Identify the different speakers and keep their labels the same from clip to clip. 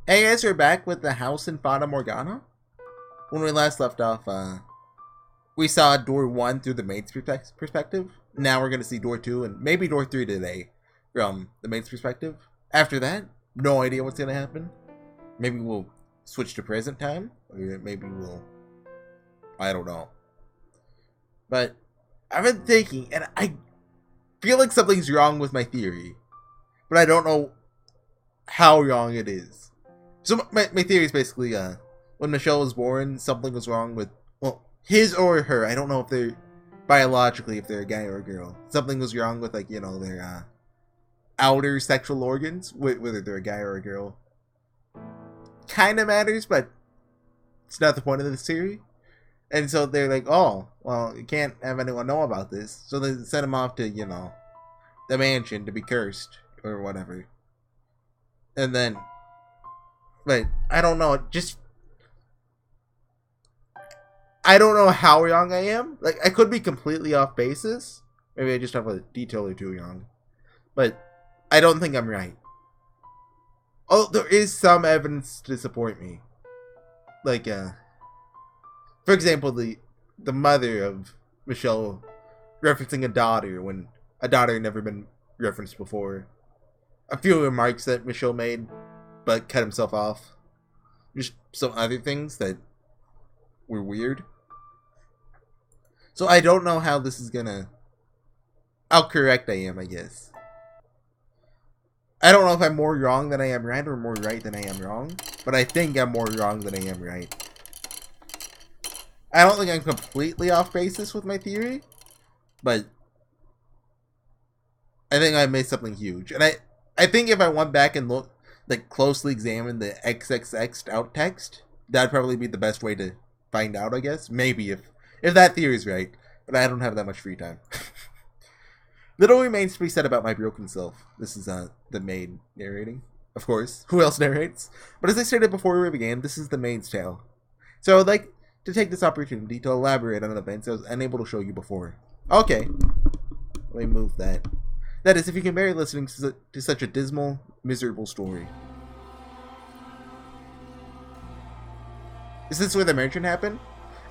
Speaker 1: Hey guys, we're back with the house in Fata Morgana. When we last left off, we saw door 1 through the maid's perspective. Now we're going to see door 2 and maybe door 3 today from the maid's perspective. After that, no idea what's going to happen. Maybe we'll switch to present time, or maybe we'll... I don't know. But I've been thinking, and I feel like something's wrong with my theory. But I don't know how wrong it is. So my theory is basically, when Michelle was born, something was wrong with, well, his or her. I don't know if they're, biologically, if they're a guy or a girl. Something was wrong with, like, you know, their, outer sexual organs, whether they're a guy or a girl. Kind of matters, but it's not the point of this theory. And so they're like, oh, well, you can't have anyone know about this. So they sent him off to, you know, the mansion to be cursed, or whatever. And then... But I don't know, I don't know how young I am. Like, I could be completely off basis. Maybe I just have a detail or two young. But I don't think I'm right. Oh, there is some evidence to support me. Like, for example, the mother of Michelle referencing a daughter when a daughter had never been referenced before. A few remarks that Michelle made, but cut himself off. Just some other things that were weird. So I don't know how this is gonna... how correct I am, I guess. I don't know if I'm more wrong than I am right, or more right than I am wrong. But I think I'm more wrong than I am right. I don't think I'm completely off basis with my theory. But I think I missed something huge. And I think if I went back and looked, like, closely examine the XXX out text, that'd probably be the best way to find out, I guess. Maybe, if that theory is right. But I don't have that much free time. Little remains to be said about my broken self. This is, the maid narrating. Of course. Who else narrates? But as I stated before we began, this is the maid's tale. So I would like to take this opportunity to elaborate on an event I was unable to show you before. Okay. Let me move that. That is, if you can bear listening to such a dismal, miserable story. Is this where the merchant happened?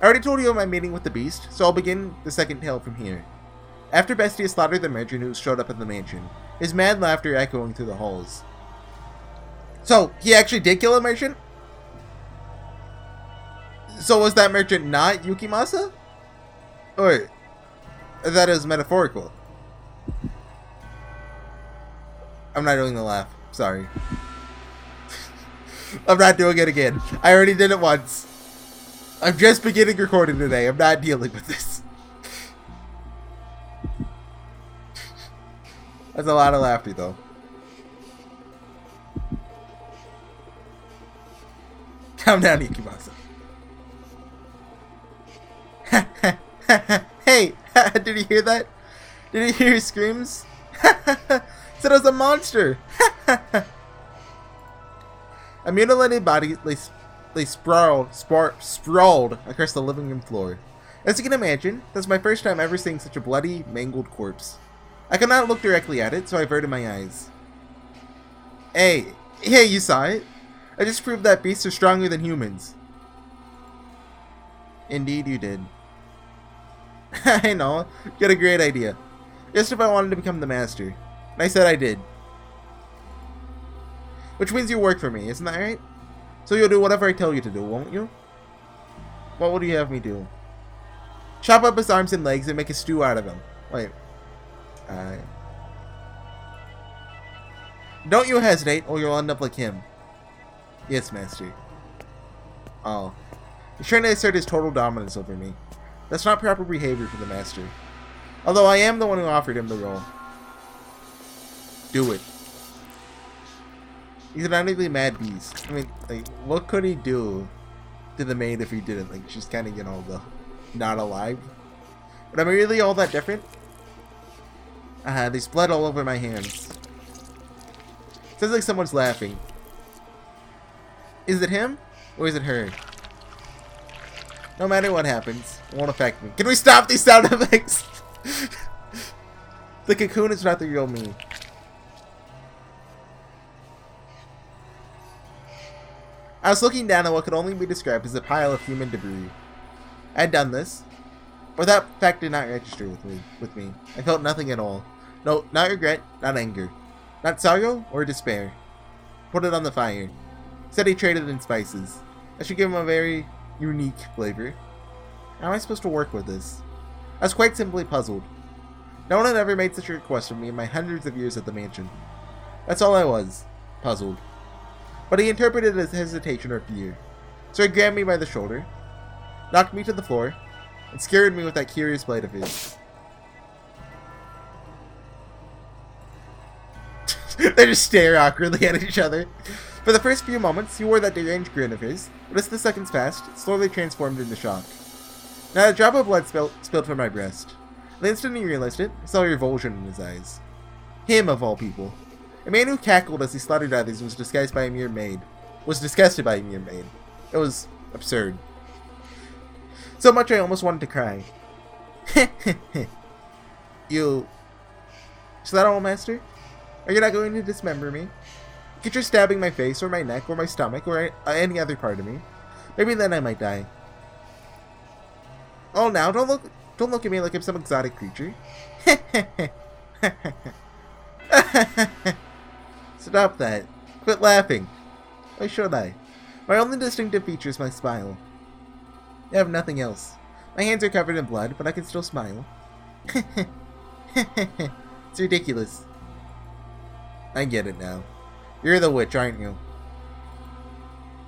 Speaker 1: I already told you of my meeting with the beast, so I'll begin the second tale from here. After Bestia slaughtered the merchant who showed up at the mansion, his mad laughter echoing through the halls. So, he actually did kill a merchant? So was that merchant not Yukimasa? Or, that is metaphorical? I'm not doing the laugh. Sorry. I'm not doing it again. I already did it once. I'm just beginning recording today. I'm not dealing with this. That's a lot of laughter, though. Calm down, Yukimasa. Hey! Did you hear that? Did you hear his screams? Said it was a monster! A mutilated body lay sprawled across the living room floor. As you can imagine, that's my first time ever seeing such a bloody, mangled corpse. I could not look directly at it, so I averted my eyes. Hey, you saw it? I just proved that beasts are stronger than humans. Indeed you did. I know, you got a great idea. Just if I wanted to become the master. And I said I did. Which means you work for me, isn't that right? So you'll do whatever I tell you to do, won't you? What would you have me do? Chop up his arms and legs and make a stew out of him. Wait. Don't you hesitate, or you'll end up like him. Yes, master. Oh. He's trying to assert his total dominance over me. That's not proper behavior for the master. Although I am the one who offered him the role. Do it. He's an utterly mad beast. I mean, like, what could he do to the maid if he didn't? Like, she's kind of, you know, not alive. But am I really all that different? There's blood all over my hands. Sounds like someone's laughing. Is it him? Or is it her? No matter what happens, it won't affect me. Can we stop these sound effects? The cocoon is not the real me. I was looking down at what could only be described as a pile of human debris. I had done this, but that fact did not register with me. I felt nothing at all. No, not regret, not anger. Not sorrow or despair. Put it on the fire. Said he traded in spices. I should give him a very unique flavor. How am I supposed to work with this? I was quite simply puzzled. No one had ever made such a request of me in my hundreds of years at the mansion. That's all I was. Puzzled. But he interpreted it as hesitation or fear. So he grabbed me by the shoulder, knocked me to the floor, and scared me with that curious blade of his. They just stare awkwardly at each other. For the first few moments, he wore that deranged grin of his, but as the seconds passed, it slowly transformed into shock. Now a drop of blood spilled from my breast. The instant he realized it, I saw revulsion in his eyes. Him, of all people. A man who cackled as he slaughtered others was disguised by a mere maid. Was disgusted by a mere maid. It was absurd. So much I almost wanted to cry. You... Is that all, Master? Are you not going to dismember me? Get your stabbing my face, or my neck, or my stomach, or any other part of me. Maybe then I might die. Oh, now, don't look at me like I'm some exotic creature. Stop that. Quit laughing. Why should I? My only distinctive feature is my smile. I have nothing else. My hands are covered in blood, but I can still smile. It's ridiculous. I get it now. You're the witch, aren't you?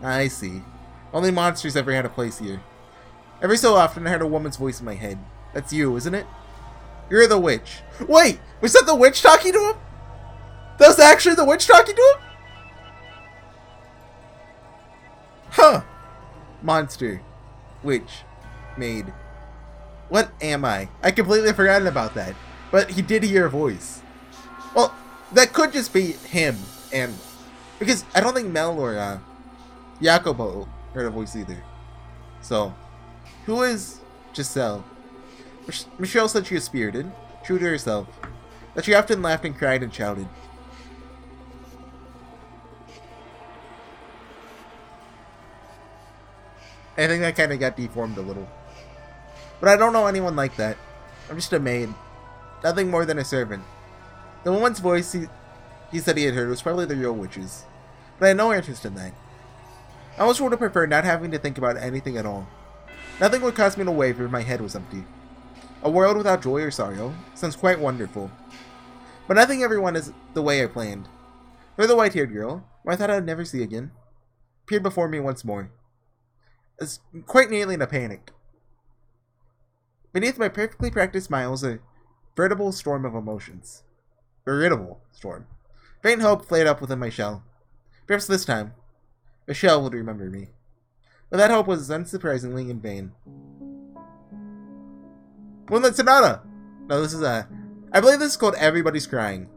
Speaker 1: I see. Only monsters ever had a place here. Every so often I heard a woman's voice in my head. That's you, isn't it? You're the witch. Wait! Was that the witch talking to him? That was actually the witch talking to him? Huh. Monster. Witch. Maid. What am I? I completely forgotten about that. But he did hear a voice. Well, that could just be him. And because I don't think Mel or Jacopo heard a voice either. So, who is Giselle? Michelle said she was spirited, true to herself, that she often laughed and cried and shouted. I think that kind of got deformed a little. But I don't know anyone like that. I'm just a maid. Nothing more than a servant. The woman's voice he said he had heard was probably the real witch's. But I had no interest in that. I almost would have preferred not having to think about anything at all. Nothing would cause me to waver if my head was empty. A world without joy or sorrow sounds quite wonderful. But nothing ever went as the way I planned. For the white-haired girl, who I thought I would never see again, appeared before me once more. As quite nearly in a panic. Beneath my perfectly practiced smile was a veritable storm of emotions. Veritable storm. Faint hope flared up within my shell. Perhaps this time, Michelle would remember me. But that hope was unsurprisingly in vain. Moonlight Sonata! No, this is I believe this is called Everybody's Crying.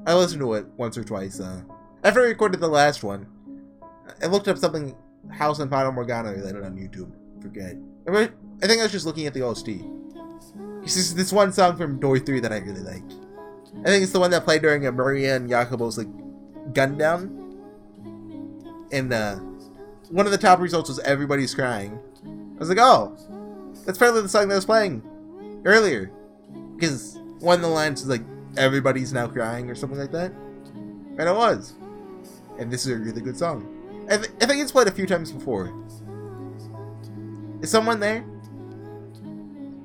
Speaker 1: I listened to it once or twice. After I recorded the last one, I looked up something House and Fata Morgana related on YouTube. Forget. I think I was just looking at the OST. It's just this one song from Door 3 that I really like. I think it's the one that played during Maria and Jacobo's gun down. And one of the top results was Everybody's Crying. I was like, oh, that's probably the song that was playing earlier. Because one of the lines is like, everybody's now crying or something like that. And it was. And this is a really good song. I think it's played a few times before. Is someone there?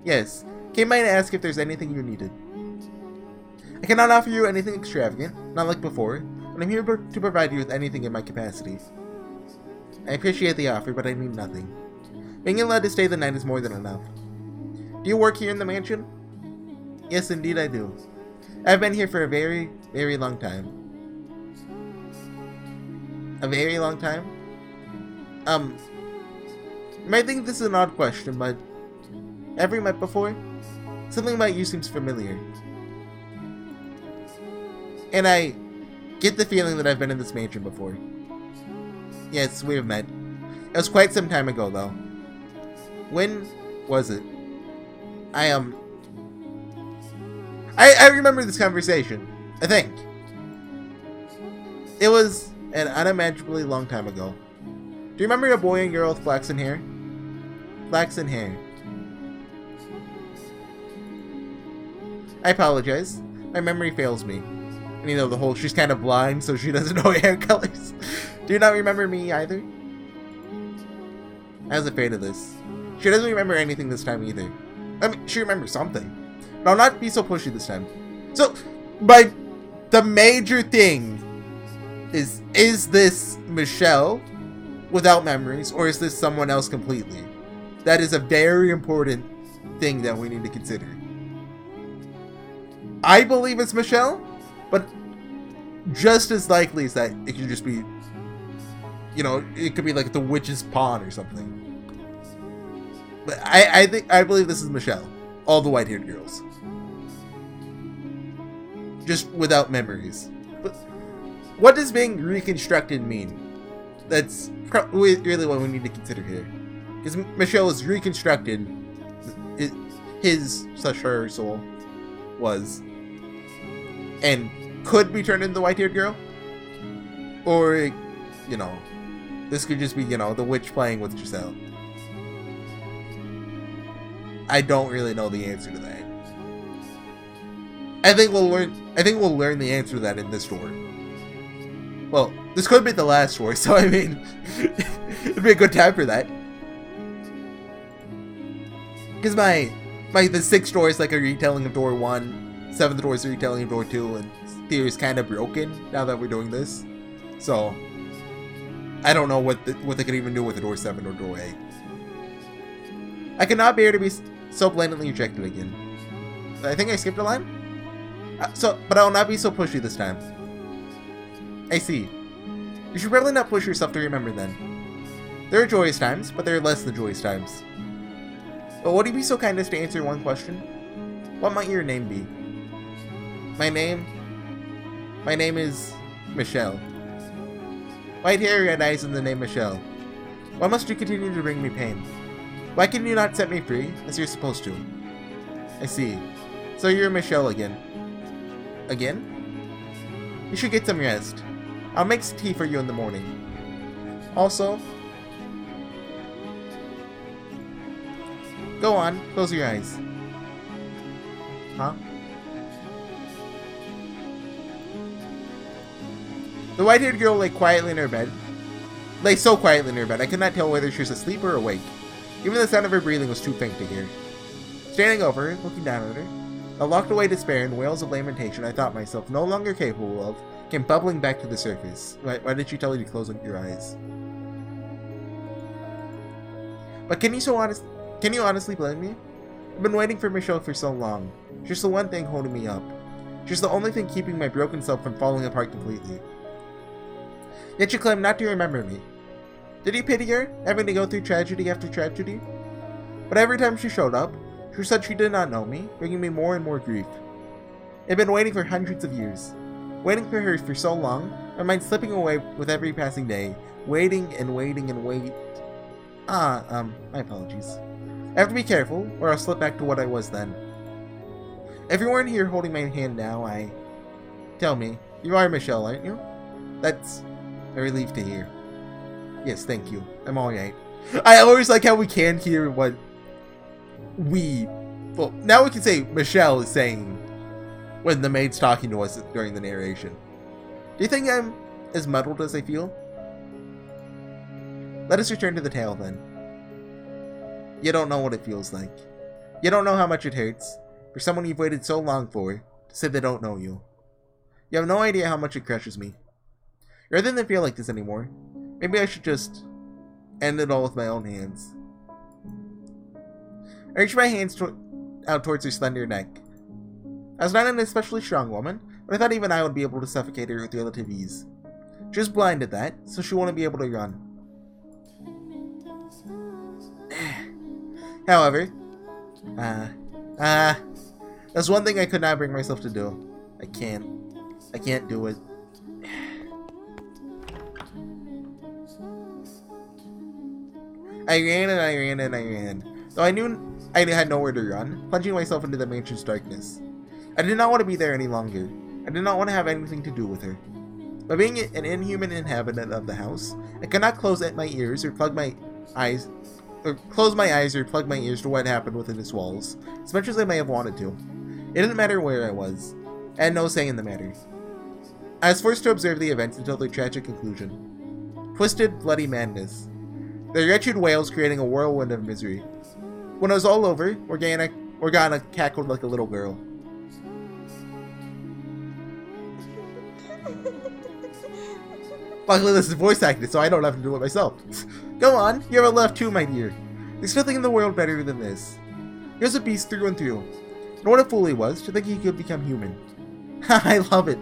Speaker 1: Yes. Came by to ask if there's anything you needed. I cannot offer you anything extravagant, not like before, but I'm here to provide you with anything in my capacity. I appreciate the offer, but I need nothing. Being allowed to stay the night is more than enough. Do you work here in the mansion? Yes, indeed I do. I've been here for a very, very long time. A very long time? You might think this is an odd question, but ever met before? Something about you seems familiar. And I get the feeling that I've been in this mansion before. Yes, we have met. It was quite some time ago, though. When was it? I remember this conversation. I think. It was an unimaginably long time ago. Do you remember a boy and girl with flaxen hair? Flaxen hair. I apologize. My memory fails me. And you know, the whole she's kind of blind, so she doesn't know hair colors. Do you not remember me either? I was afraid of this. She doesn't remember anything this time either. I mean, she remembers something. But I'll not be so pushy this time. So, the major thing is this Michelle without memories, or is this someone else completely? That is a very important thing that we need to consider. I believe it's Michelle, but just as likely as that it could just be, you know, it could be like the witch's pawn or something. But I believe this is Michelle. All the white-haired girls. Just without memories. But what does being reconstructed mean? That's really what we need to consider here. Because Michelle is reconstructed. Her soul was. And could be turned into the white-haired girl. Or, you know, this could just be, you know, the witch playing with Giselle. I don't really know the answer to that. I think we'll learn the answer to that in this story. Well, this could be the last story, so I mean, it'd be a good time for that. Because the 6 stories like a retelling of Door 1, 7th door is a retelling of Door 2, and theory is kind of broken now that we're doing this. So, I don't know what they could even do with the Door 7 or Door 8. I cannot bear to be so blatantly rejected again. I think I skipped a line? But I will not be so pushy this time. I see. You should probably not push yourself to remember then. There are joyous times, but there are less than joyous times. But would you be so kind as to answer one question? What might your name be? My name is Michelle. White hair, red eyes, and the name Michelle. Why must you continue to bring me pain? Why can you not set me free, as you're supposed to? I see. So you're Michelle again. Again? You should get some rest. I'll make some tea for you in the morning. Also, go on, close your eyes. Huh? The white-haired girl lay so quietly in her bed, I could not tell whether she was asleep or awake. Even the sound of her breathing was too faint to hear. Standing over her, looking down at her, a locked away despair and wails of lamentation I thought myself no longer capable of came bubbling back to the surface. Why did she tell you to close your eyes? But can you honestly blame me? I've been waiting for Michelle for so long. She's the one thing holding me up. She's the only thing keeping my broken self from falling apart completely. Yet you claim not to remember me. Did you pity her, having to go through tragedy after tragedy? But every time she showed up, she said she did not know me, bringing me more and more grief. I've been waiting for hundreds of years. Waiting for her for so long, my mind slipping away with every passing day. Waiting and waiting and wait. My apologies. I have to be careful, or I'll slip back to what I was then. If you weren't here holding my hand now, Tell me, you are Michelle, aren't you? That's a relief to hear. Yes, thank you. I'm alright. I always like how we can hear what well, now we can say Michelle is saying when the maid's talking to us during the narration. Do you think I'm as muddled as I feel? Let us return to the tale then. You don't know what it feels like. You don't know how much it hurts for someone you've waited so long for to say they don't know you. You have no idea how much it crushes me. Rather than feel like this anymore, maybe I should just end it all with my own hands. I reached my hands out towards her slender neck. I was not an especially strong woman, but I thought even I would be able to suffocate her with relative ease. She was blind at that, so she wouldn't be able to run. However, that's one thing I could not bring myself to do. I can't do it. I ran and I ran and I ran. Though I knew I had nowhere to run, plunging myself into the mansion's darkness. I did not want to be there any longer. I did not want to have anything to do with her. By being an inhuman inhabitant of the house, I could not close my ears or plug my eyes, or close my eyes or plug my ears to what happened within its walls, as much as I may have wanted to. It didn't matter where I was. I had no say in the matter. I was forced to observe the events until their tragic conclusion. Twisted, bloody madness. The wretched wails creating a whirlwind of misery. When it was all over, Morgana cackled like a little girl. Luckily this is voice acted, so I don't have to do it myself. Go on, you haven't left too, my dear. There's nothing in the world better than this. He was a beast through and through. And what a fool he was to think he could become human. I love it.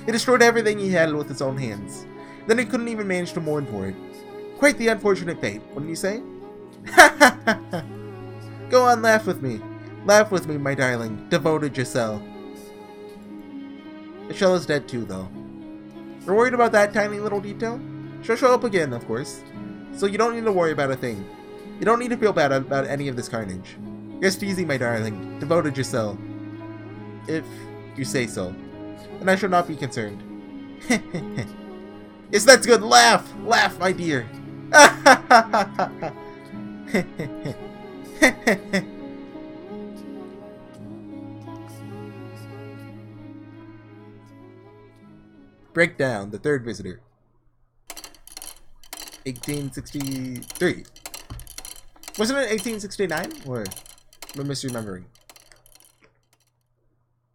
Speaker 1: He destroyed everything he had with his own hands. Then he couldn't even manage to mourn for it. Quite the unfortunate fate, wouldn't you say? Go on, laugh with me. Laugh with me, my darling, devoted Giselle. Giselle is dead too, though. You're worried about that tiny little detail? She'll show up again, of course. So you don't need to worry about a thing. You don't need to feel bad about any of this carnage. Rest easy, my darling, devoted Giselle. If you say so. Then I shall not be concerned. Yes, that's good. Laugh! Laugh, my dear. Breakdown, the third visitor. 1863. Wasn't it 1869? Or am I misremembering?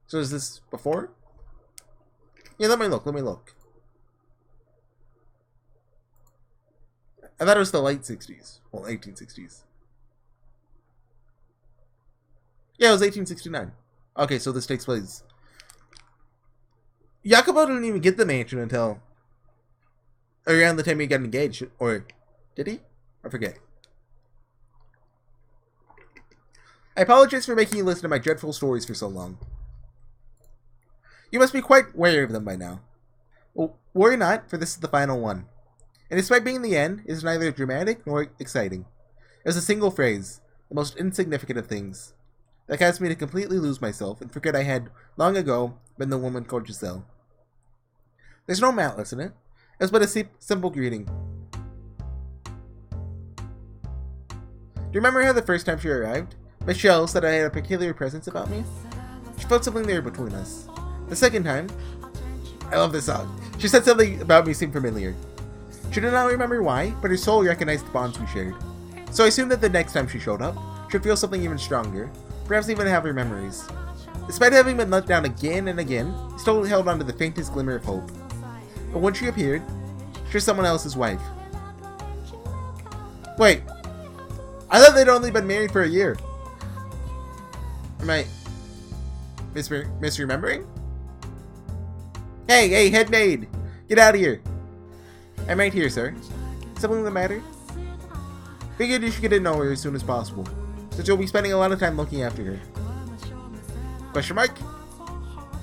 Speaker 1: So is this before? Yeah, let me look. I thought it was the late 60s. Well, 1860s. Yeah, it was 1869. Okay, so this takes place. Yakubo didn't even get the mansion until around the time he got engaged. Or did he? I forget. I apologize for making you listen to my dreadful stories for so long. You must be quite wary of them by now. Well, worry not, for this is the final one. And despite being the end, it is neither dramatic nor exciting. It was a single phrase, the most insignificant of things, that caused me to completely lose myself and forget I had, long ago, been the woman called Giselle. There's no malice in it. It was but a simple greeting. Do you remember how the first time she arrived, Michelle said I had a peculiar presence about me? She felt something there between us. The second time, I love this song. She said something about me seemed familiar. She did not remember why, but her soul recognized the bonds we shared. So I assumed that the next time she showed up, she'd feel something even stronger, perhaps even have her memories. Despite having been let down again and again, he still held on to the faintest glimmer of hope. But when she appeared, she was someone else's wife. Wait, I thought they'd only been married for a year. Am I misremembering? Hey, head maid! Get out of here! I'm right here, sir. Something the matter? Figured you should get to know her as soon as possible, since you'll be spending a lot of time looking after her. Question mark?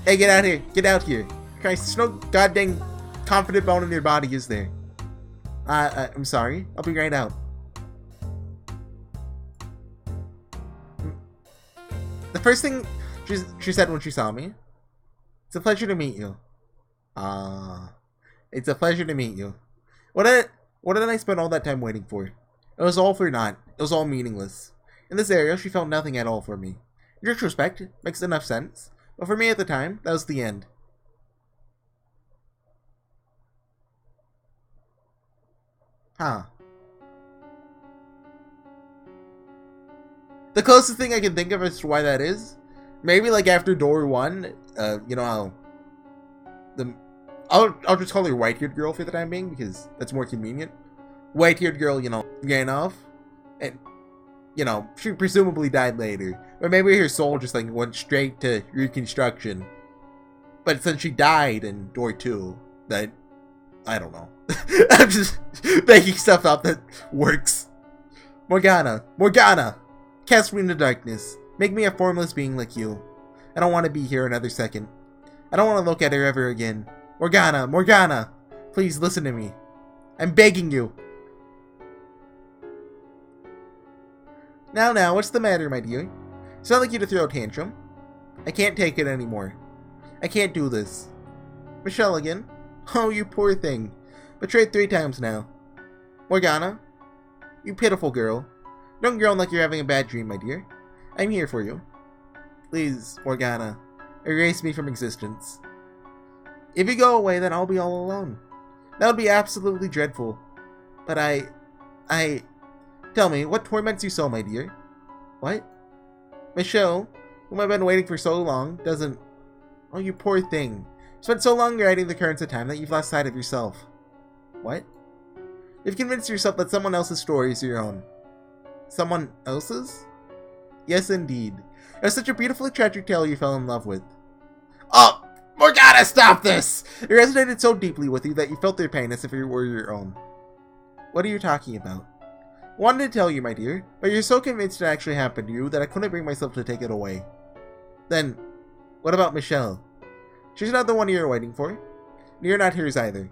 Speaker 1: Hey, get out here! Get out here! Christ, there's no goddamn confident bone in your body, is there? I'm sorry. I'll be right out. The first thing she said when she saw me, it's a pleasure to meet you. It's a pleasure to meet you. What did I spend all that time waiting for? It was all for naught. It was all meaningless. In this area, she felt nothing at all for me. In retrospect, it makes enough sense. But for me at the time, that was the end. Huh. The closest thing I can think of as to why that is, maybe like after door 1, you know how I'll just call her white-haired girl for the time being because that's more convenient. White-haired girl, you know, ran off, and you know she presumably died later, but maybe her soul just like went straight to reconstruction. But since she died in door 2, that I don't know. I'm just making stuff up that works. Morgana, cast me into darkness. Make me a formless being like you. I don't want to be here another second. I don't want to look at her ever again. Morgana, please listen to me. I'm begging you. Now, what's the matter, my dear? It's not like you to throw a tantrum. I can't take it anymore. I can't do this. Michelle again. Oh, you poor thing. Betrayed 3 times now. Morgana, you pitiful girl. Don't groan like you're having a bad dream, my dear. I'm here for you. Please, Morgana, erase me from existence. If you go away, then I'll be all alone. That would be absolutely dreadful. But Tell me, what torments you so, my dear? What? Michelle, whom I've been waiting for so long, doesn't... Oh, you poor thing. You spent so long writing the currents of time that you've lost sight of yourself. What? You've convinced yourself that someone else's story is your own. Someone else's? Yes, indeed. It was such a beautifully tragic tale you fell in love with. Oh! Morgana, stop this! It resonated so deeply with you that you felt their pain as if it were your own. What are you talking about? I wanted to tell you, my dear, but you're so convinced it actually happened to you that I couldn't bring myself to take it away. Then, what about Michelle? She's not the one you're waiting for. And you're not hers either.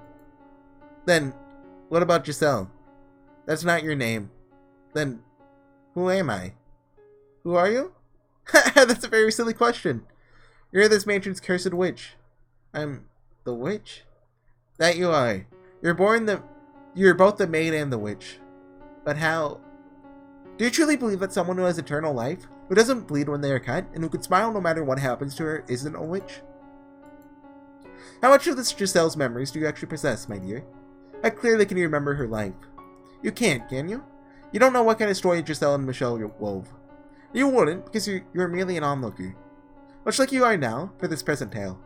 Speaker 1: Then, what about Giselle? That's not your name. Then, who am I? Who are you? That's a very silly question. You're this mansion's cursed witch. I'm the witch? That you are. You're both the maid and the witch. But how? Do you truly believe that someone who has eternal life, who doesn't bleed when they are cut, and who can smile no matter what happens to her, isn't a witch? How much of this Giselle's memories do you actually possess, my dear? How clearly can you remember her life? You can't, can you? You don't know what kind of story Giselle and Michelle wove. You wouldn't, because you're merely an onlooker. Much like you are now, for this present tale.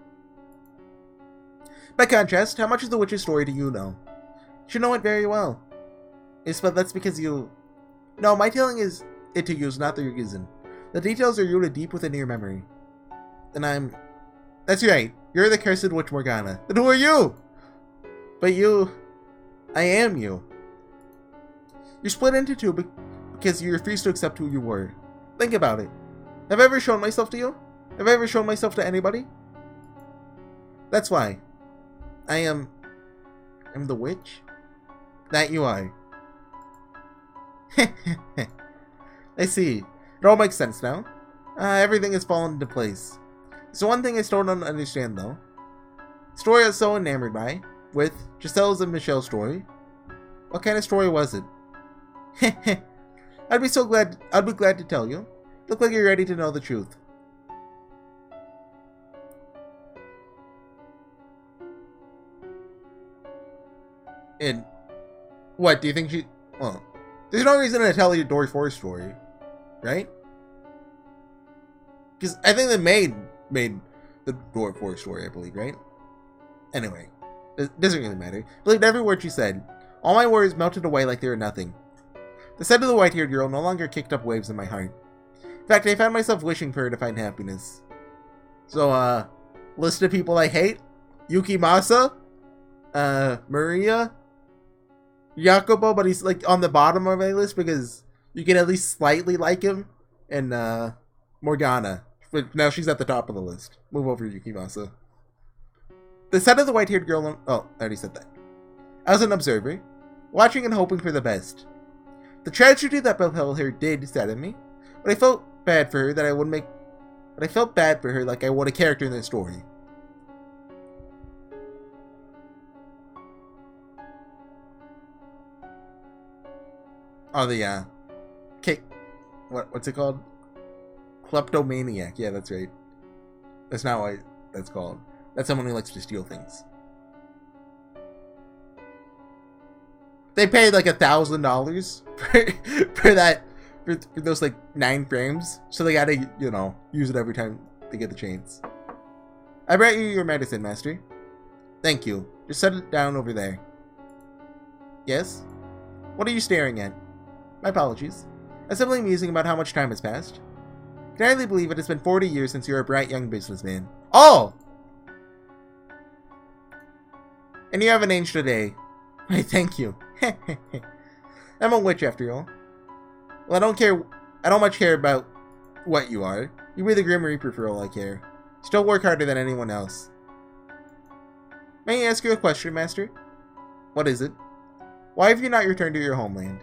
Speaker 1: By contrast, how much of the witch's story do you know? You should know it very well. Yes, but that's because you... No, my telling it to you is not the reason. The details are rooted deep within your memory. Then That's right. You're the cursed witch Morgana. Then who are you? But you... I am you. You're split into two because you refuse to accept who you were. Think about it. Have I ever shown myself to you? Have I ever shown myself to anybody? That's why. I'm the witch? That you are. I see. It all makes sense now. Everything has fallen into place. So one thing I still don't understand though. The story I was so enamored by, with Giselle's and Michelle's story. What kind of story was it? I'd be glad to tell you. Look like you're ready to know the truth. And what, do you think she... Well, there's no reason to tell you Dory 4's story, right? Because I think the Maid made the Dory 4 story, I believe, right? Anyway, it doesn't really matter. I believed every word she said. All my worries melted away like they were nothing. The sight of the white-haired girl no longer kicked up waves in my heart. In fact, I found myself wishing for her to find happiness. So, list of people I hate? Yukimasa? Maria? Jacopo, but he's like on the bottom of my list because you can at least slightly like him. And Morgana. But now she's at the top of the list. Move over, Yukimasa. The sight of the white-haired girl... Oh, I already said that. I was an observer, watching and hoping for the best. The tragedy that befell her did sadden me, but I felt bad for her that I would make... But I felt bad for her like I would a character in the story. Oh, the, what's it called? Kleptomaniac. Yeah, that's right. That's not what that's called. That's someone who likes to steal things. They paid like $1,000 for that, for those like 9 frames. So they gotta, you know, use it every time they get the chance. I brought you your medicine, Master. Thank you. Just set it down over there. Yes? What are you staring at? My apologies. I'm simply musing about how much time has passed. I can hardly believe it has been 40 years since you were a bright young businessman. Oh! And you haven't aged a day. Why, thank you. I'm a witch after all. Well, I don't much care about what you are. You be the Grim Reaper for all I care. Still work harder than anyone else. May I ask you a question, Master? What is it? Why have you not returned to your homeland?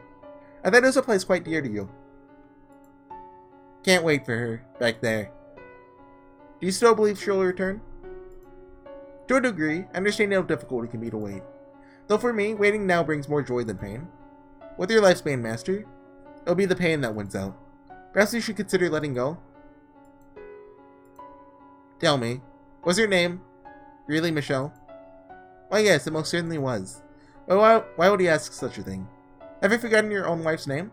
Speaker 1: I thought it was a place quite dear to you. Can't wait for her, back there. Do you still believe she'll return? To a degree, I understand how difficult it can be to wait. Though for me, waiting now brings more joy than pain. With your lifespan, Master, it'll be the pain that wins out. Perhaps you should consider letting go? Tell me, was your name really Michelle? Why yes, it most certainly was. But why would he ask such a thing? Have you forgotten your own wife's name?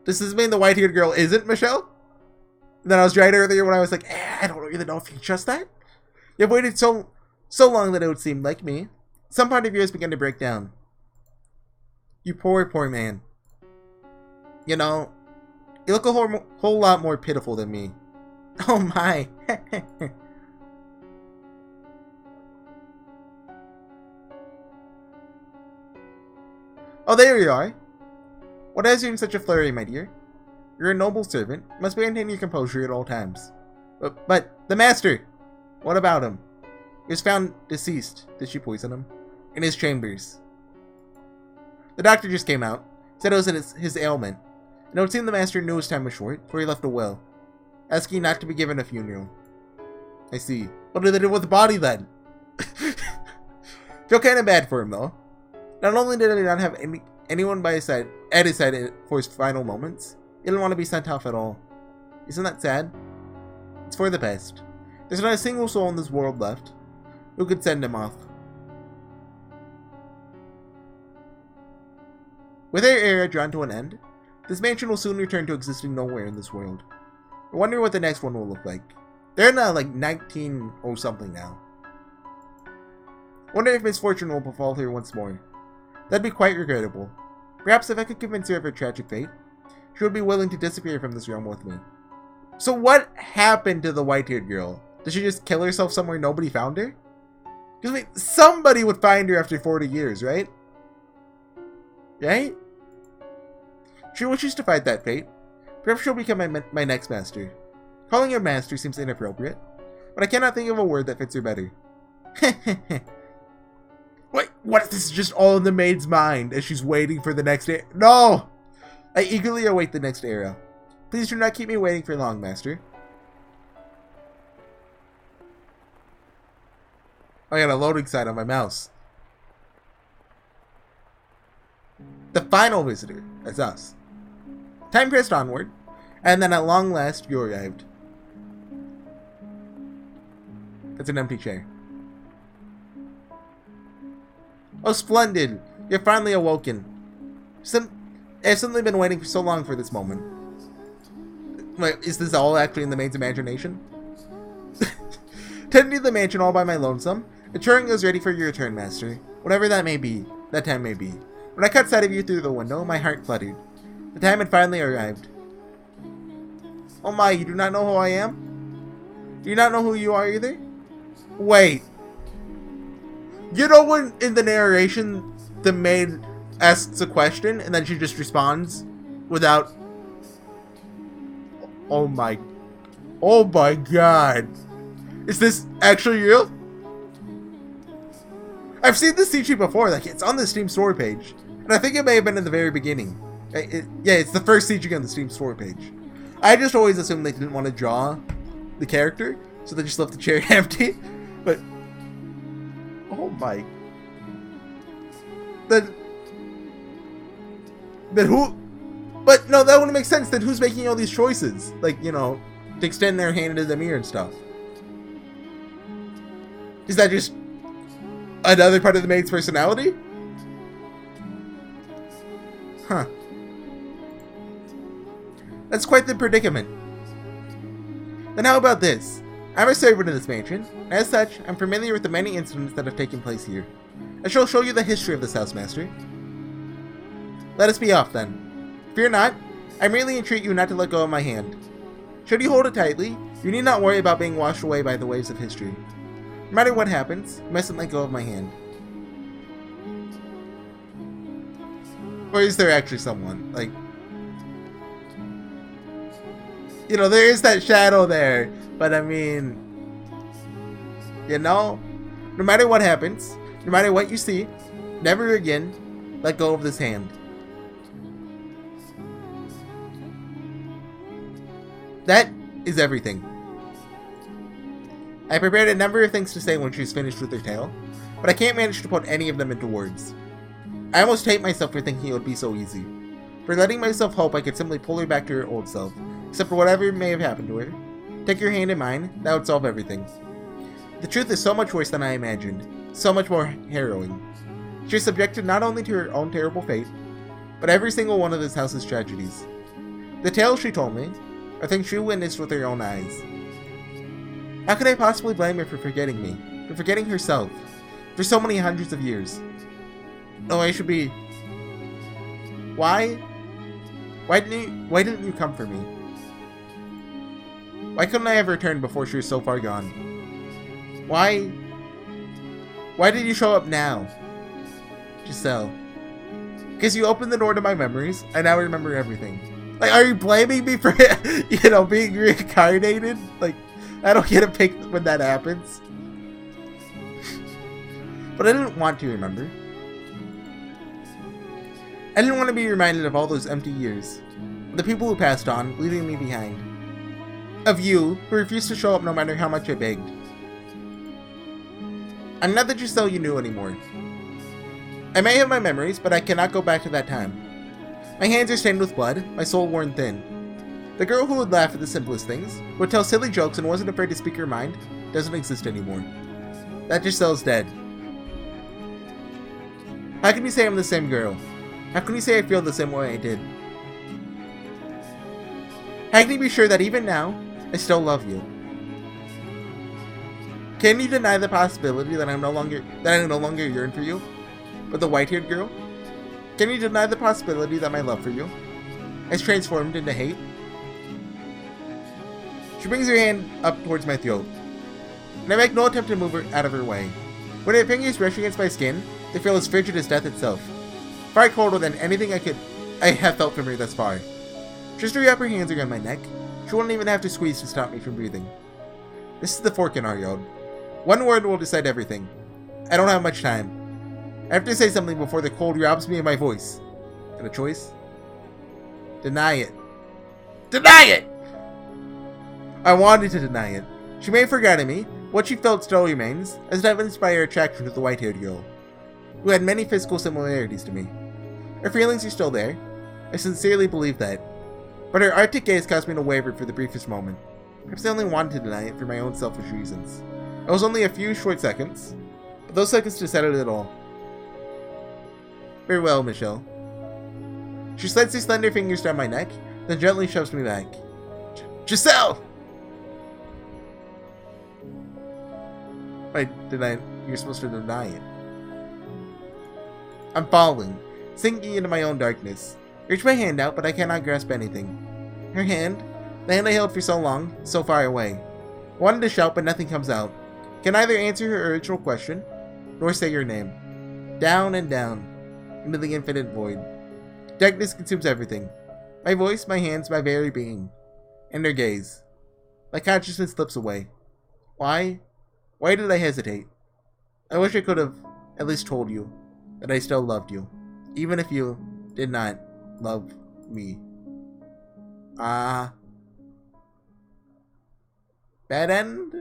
Speaker 1: Does this mean the white-haired girl isn't Michelle? And then I was right earlier when I was like, I don't really know if you trust that. You've waited so long that it would seem like me. Some part of yours began to break down. You poor man. You know, you look a whole lot more pitiful than me. Oh my. Oh, there you are. What has you in such a flurry, my dear? You're a noble servant. You must maintain your composure at all times. But the master! What about him? He was found deceased. Did she poison him? In his chambers. The doctor just came out. Said it was his ailment. And it would seem the master knew his time was short, for he left a will, asking not to be given a funeral. I see. What did they do with the body then? Feel kind of bad for him though. Not only did he not have anyone by his side, at his side for his final moments, he didn't want to be sent off at all. Isn't that sad? It's for the best. There's not a single soul in this world left who could send him off. With our era drawn to an end, this mansion will soon return to existing nowhere in this world. I wonder what the next one will look like. They're in like 19 or something now. Wonder if misfortune will befall her once more. That'd be quite regrettable. Perhaps if I could convince her of her tragic fate, she would be willing to disappear from this realm with me. So what happened to the white-haired girl? Did she just kill herself somewhere nobody found her? Because I mean, somebody would find her after 40 years, right? Right? She wishes to fight that fate. Perhaps she'll become my next master. Calling her master seems inappropriate, but I cannot think of a word that fits her better. Wait, what if this is just all in the maid's mind as she's waiting for the next era? No! I eagerly await the next era. Please do not keep me waiting for long, master. I got a loading sign on my mouse. The final visitor. That's us. Time pressed onward, and then at long last you arrived. It's an empty chair. Oh, splendid! You're finally awoken. I've simply been waiting for so long for this moment. Wait, is this all actually in the maid's imagination? Tending to the mansion all by my lonesome, ensuring I was ready for your return, master. Whatever that may be, that time may be. When I caught sight of you through the window, my heart fluttered. The time had finally arrived. Oh my, you do not know who I am? Do you not know who you are either? Wait. You know when in the narration the maid asks a question and then she just responds without... Oh my god. Is this actually real? I've seen this CG before, like it's on the Steam store page. And I think it may have been in the very beginning. Yeah, it's the first CG on the Steam store page. I just always assumed they didn't want to draw the character, so they just left the chair empty. But oh my. Then who? But no, that wouldn't make sense. Then who's making all these choices? Like, you know, to extend their hand into the mirror and stuff. Is that just another part of the maid's personality? Huh. That's quite the predicament. Then how about this? I'm a servant in this mansion. As such, I'm familiar with the many incidents that have taken place here. I shall show you the history of this house, master. Let us be off, then. Fear not. I merely entreat you not to let go of my hand. Should you hold it tightly, you need not worry about being washed away by the waves of history. No matter what happens, you mustn't let go of my hand. Or is there actually someone? Like, you know, there is that shadow there, but I mean, you know, no matter what happens, no matter what you see, never again let go of this hand. That is everything. I prepared a number of things to say when she's finished with her tale, but I can't manage to put any of them into words. I almost hate myself for thinking it would be so easy. For letting myself hope I could simply pull her back to her old self, except for whatever may have happened to her. Take your hand in mine, that would solve everything. The truth is so much worse than I imagined, so much more harrowing. She is subjected not only to her own terrible fate, but every single one of this house's tragedies. The tales she told me are things she witnessed with her own eyes. How could I possibly blame her for forgetting me, for forgetting herself, for so many hundreds of years? No, I should be... Why? Why didn't you come for me? Why couldn't I have returned before she was so far gone? Why did you show up now? Giselle. Because you opened the door to my memories, I now remember everything. Like, are you blaming me for, being reincarnated? Like, I don't get a pick when that happens. But I didn't want to remember. I didn't want to be reminded of all those empty years. The people who passed on, leaving me behind. Of you, who refused to show up no matter how much I begged. I'm not the Giselle you knew anymore. I may have my memories, but I cannot go back to that time. My hands are stained with blood, my soul worn thin. The girl who would laugh at the simplest things, would tell silly jokes and wasn't afraid to speak her mind, doesn't exist anymore. That Giselle's dead. How can you say I'm the same girl? How can you say I feel the same way I did? How can you be sure that even now, I still love you? Can you deny the possibility that I no longer yearn for you? But the white-haired girl? Can you deny the possibility that my love for you has transformed into hate? She brings her hand up towards my throat, and I make no attempt to move her out of her way. When her fingers brush against my skin, they feel as frigid as death itself. Far colder than anything I have felt from her thus far. Just her upper hands around my neck. She won't even have to squeeze to stop me from breathing. This is the fork in our road. One word will decide everything. I don't have much time. I have to say something before the cold robs me of my voice. And a choice? Deny it. Deny it! I wanted to deny it. She may have forgotten me. What she felt still remains, as evidenced by her attraction to the white-haired girl, who had many physical similarities to me. Her feelings are still there. I sincerely believe that. But her arctic gaze caused me to waver for the briefest moment. Perhaps I only wanted to deny it for my own selfish reasons. It was only a few short seconds, but those seconds decided it all. Farewell, Michelle. She slides her slender fingers down my neck, then gently shoves me back. Giselle! You're supposed to deny it. I'm falling, sinking into my own darkness. I reach my hand out, but I cannot grasp anything. Her hand, the hand I held for so long, so far away. I wanted to shout, but nothing comes out. Can neither answer her original question, nor say her name. Down and down, into the infinite void. Darkness consumes everything. My voice, my hands, my very being. And her gaze. My consciousness slips away. Why? Why did I hesitate? I wish I could have at least told you that I still loved you, even if you did not love me. Bad end?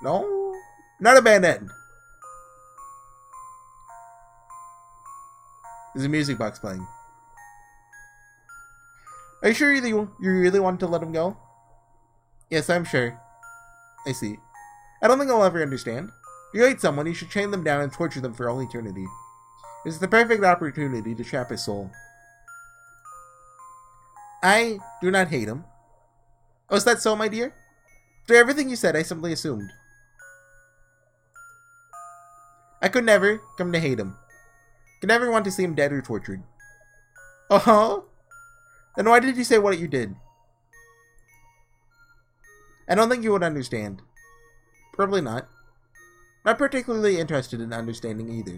Speaker 1: No? Not a bad end. There's a music box playing. Are you sure you really want to let him go? Yes, I'm sure. I see. I don't think I'll ever understand. If you hate someone, you should chain them down and torture them for all eternity. It's the perfect opportunity to trap his soul. I do not hate him. Oh, is that so, my dear? After everything you said, I simply assumed. I could never come to hate him. Could never want to see him dead or tortured. Oh? Then why did you say what you did? I don't think you would understand. Probably not. Not particularly interested in understanding either.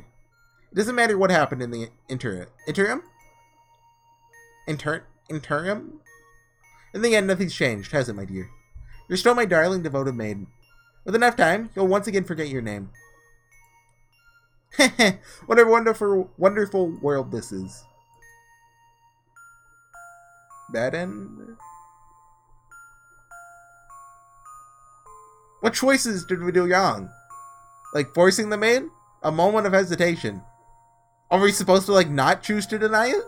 Speaker 1: It doesn't matter what happened in the interim. Interim? Interim? In the end, nothing's changed, has it, my dear? You're still my darling, devoted maid. With enough time, you'll once again forget your name. Heh. What a wonderful, wonderful world this is. bad end? What choices did we do wrong? Like forcing them in? A moment of hesitation. Are we supposed to like not choose to deny it?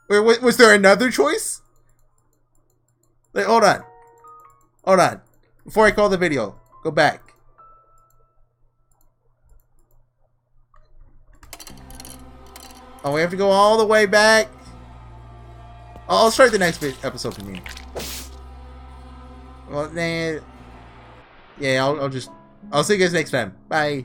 Speaker 1: Wait, was there another choice? Wait, hold on. Hold on. Before I call the video, go back. Oh, we have to go all the way back. I'll start the next episode from here. Well, nah. Yeah, I'll see you guys next time. Bye.